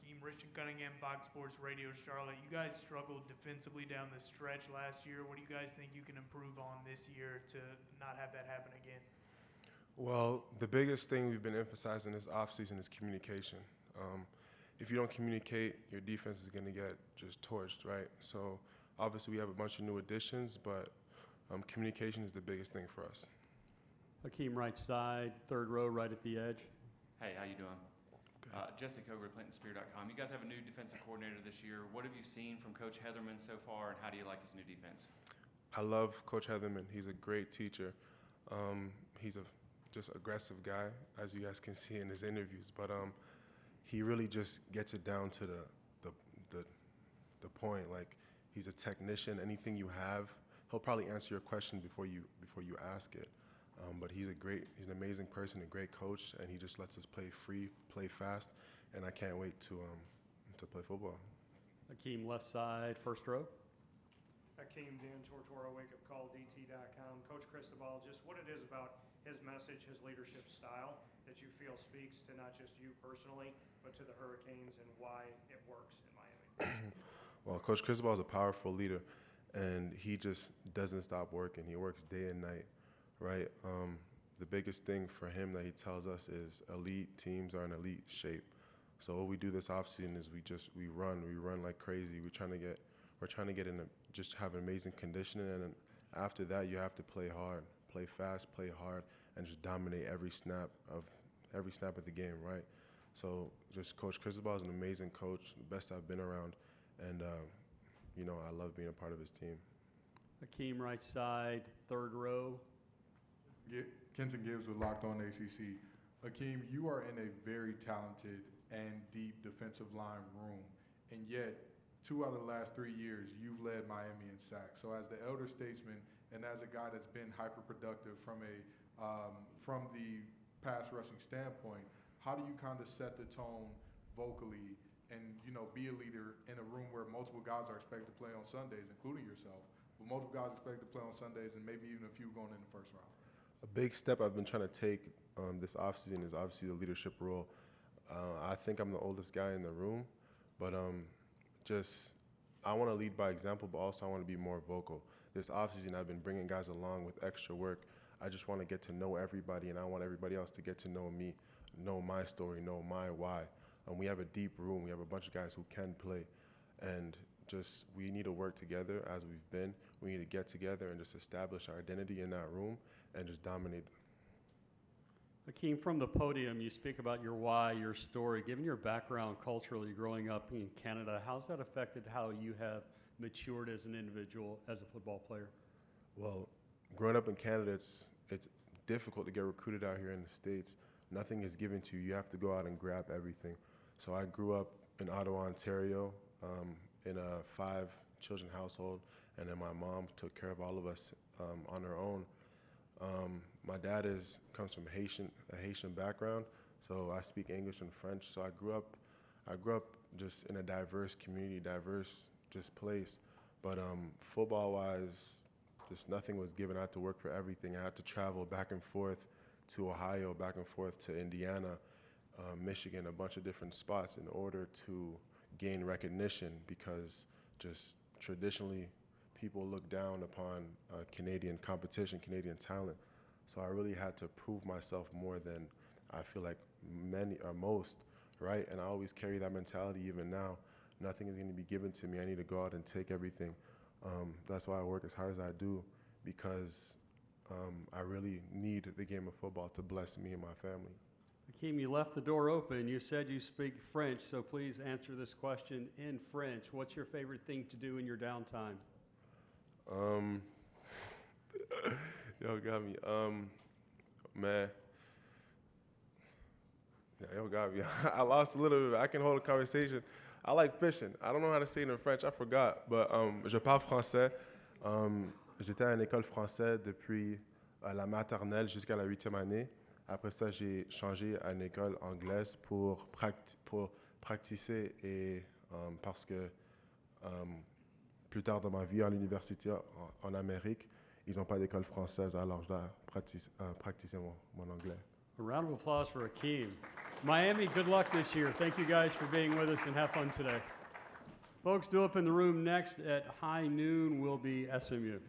Ahkeem, Rich and Cunningham, Fox Sports Radio, Charlotte. You guys struggled defensively down the stretch last year. What do you guys think you can improve on this year to not have that happen again? Well, the biggest thing we've been emphasizing this offseason is communication. If you don't communicate, your defense is going to get just torched, right? So obviously we have a bunch of new additions, but communication is the biggest thing for us. Ahkeem, right side, third row, right at the edge. Hey, how you doing? Jesse Coger, ClintonSpear.com. You guys have a new defensive coordinator this year. What have you seen from Coach Heatherman so far, and how do you like his new defense? I love Coach Heatherman. He's a great teacher. He's a just aggressive guy, as you guys can see in his interviews. But he really just gets it down to the point. Like, he's a technician. Anything you have, he'll probably answer your question before you ask it. But he's an amazing person, a great coach, and he just lets us play free, play fast, and I can't wait to play football. Ahkeem, left side, first row. Ahkeem, Dan Tortora, wakeupcalldt.com. Coach Cristobal, just what it is about his message, his leadership style that you feel speaks to not just you personally, but to the Hurricanes, and why it works in Miami. Well, Coach Cristobal is a powerful leader, and he just doesn't stop working. He works day and night, right? The biggest thing for him that he tells us is elite teams are in elite shape. So what we do this offseason is we run like crazy. We're trying to get just have amazing conditioning, and then after that you have to play hard, play fast, play hard, and just dominate every snap of the game, right? So just Coach Cristobal is an amazing coach, the best I've been around, and I love being a part of his team. Ahkeem, right side, third row. Kenton Gibbs with Locked On ACC. Ahkeem, you are in a very talented and deep defensive line room, and yet 2 out of the last 3 years, you've led Miami in sacks. So as the elder statesman and as a guy that's been hyper-productive from the pass rushing standpoint, how do you kind of set the tone vocally and, be a leader in a room where multiple guys are expected to play on Sundays, including yourself, but multiple guys are expected to play on Sundays and maybe even a few going in the first round? A big step I've been trying to take this offseason is obviously the leadership role. I think I'm the oldest guy in the room, but I want to lead by example, but also I want to be more vocal. This offseason, I've been bringing guys along with extra work. I just want to get to know everybody, and I want everybody else to get to know me, know my story, know my why. We have a deep room. We have a bunch of guys who can play, and we need to work together as we've been. We need to get together and just establish our identity in that room and just dominate. Ahkeem, from the podium, you speak about your why, your story. Given your background culturally growing up in Canada, how's that affected how you have matured as an individual, as a football player? Well, growing up in Canada, it's difficult to get recruited out here in the States. Nothing is given to you. You have to go out and grab everything. So I grew up in Ottawa, Ontario, in a 5-children household, and then my mom took care of all of us on her own. My dad comes from a Haitian background, so I speak English and French. So I grew up just in a diverse community, diverse just place. But football-wise, just nothing was given. I had to work for everything. I had to travel back and forth to Ohio, back and forth to Indiana, Michigan, a bunch of different spots in order to gain recognition, because just traditionally people look down upon Canadian competition, Canadian talent. So I really had to prove myself more than I feel like many or most, right? And I always carry that mentality even now. Nothing is going to be given to me. I need to go out and take everything. That's why I work as hard as I do, because I really need the game of football to bless me and my family. Ahkeem, you left the door open. You said you speak French, so please answer this question in French. What's your favorite thing to do in your downtime? Y'all got me. Man. Yeah, y'all got me. I lost a little bit. I can hold a conversation. I like fishing. I don't know how to say it in French. I forgot. But je parle français. J'étais à une école française depuis la maternelle jusqu'à la 8e année. Après ça, j'ai changé à une école anglaise pour pratiquer et parce que plus tard dans ma vie à l'université en Amérique, ils n'ont pas d'école française, alors je dois pratiquer mon anglais. A round of applause for Ahkeem. Miami, good luck this year. Thank you guys for being with us, and have fun today. Folks, due up in the room next at high noon will be SMU.